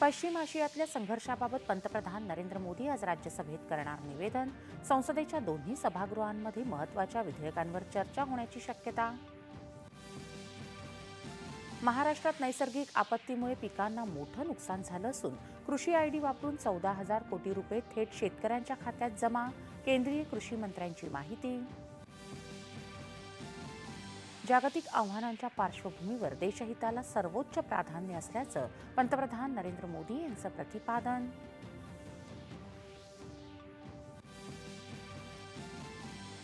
पश्चिम आशियातल्या संघर्षाबाबत पंतप्रधान नरेंद्र मोदी आज राज्यसभेत करणार निवेदन. संसदेच्या दोन्ही सभागृहांमध्ये महत्त्वाच्या विधेयकांवर चर्चा होण्याची शक्यता. महाराष्ट्रात नैसर्गिक आपत्तीमुळे पिकांना मोठं नुकसान झालं असून कृषी आयडी वापरून 14,000 कोटी रुपये थेट शेतकऱ्यांच्या खात्यात जमा. केंद्रीय कृषी मंत्र्यांची माहिती. जागतिक आव्हानांच्या पार्श्वभूमीवर देशहिताला सर्वोच्च प्राधान्य असल्याचं पंतप्रधान नरेंद्र मोदी यांचं प्रतिपादन.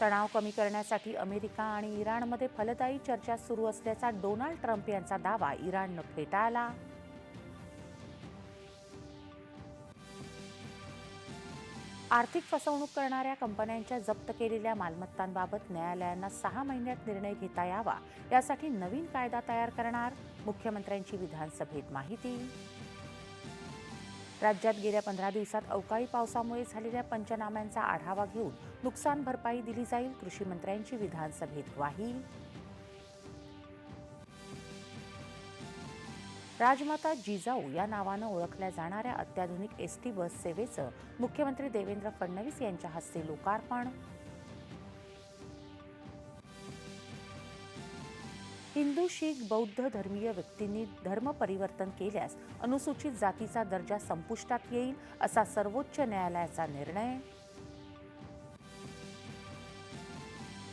तणाव कमी करण्यासाठी अमेरिका आणि इराणमध्ये फलदायी चर्चा सुरू असल्याचा डोनाल्ड ट्रम्प यांचा दावा इराणनं फेटाळला. आर्थिक फसवणूक करणाऱ्या कंपन्यांच्या जप्त केलेल्या मालमत्तांबाबत न्यायालयांना 6 महिन्यात निर्णय घेता यावा यासाठी नवीन कायदा तयार करणार. मुख्यमंत्र्यांची विधानसभेत माहिती. राज्यात गेल्या 15 दिवसात अवकाळी पावसामुळे झालेल्या पंचनाम्यांचा आढावा घेऊन नुकसान भरपाई दिली जाईल. कृषी मंत्र्यांची विधानसभेत ग्वाही. राजमाता जिजाऊ या नावानं ओळखल्या जाणाऱ्या अत्याधुनिक एसटी बस सेवेचं मुख्यमंत्री देवेंद्र फडणवीस यांच्या हस्ते लोकार्पण. हिंदू, शीख, बौद्ध धर्मीय व्यक्तींनी धर्म परिवर्तन केल्यास अनुसूचित जातीचा दर्जा संपुष्टात येईल असा सर्वोच्च न्यायालयाचा निर्णय.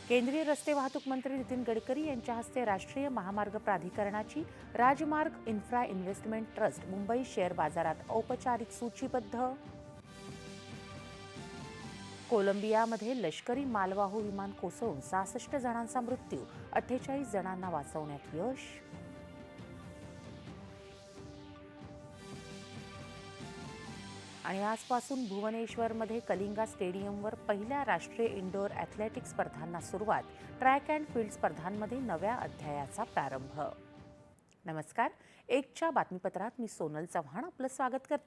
केंद्रीय रस्ते वाहतूक मंत्री नितीन गडकरी यांच्या हस्ते राष्ट्रीय महामार्ग प्राधिकरणाची राजमार्ग infra investment trust Mumbai share बाजारात औपचारिक सूचीबद्ध. कोलंबियामध्ये लष्करी मालवाहू विमान कोसळून 66 जणांचा मृत्यू, 48 जणांना वाचवण्यात यश. आणि आजपासून भुवनेश्वरमध्ये कलिंगा स्टेडियमवर पहिल्या राष्ट्रीय इंडोर ॲथलेटिक्स स्पर्धांना सुरुवात. ट्रॅक अँड फील्ड स्पर्धांमध्ये नव्या अध्यायाचा प्रारंभ. नमस्कार. एकच्या बातमीपत्रात मी सोनल चव्हाण आपलं स्वागत करते.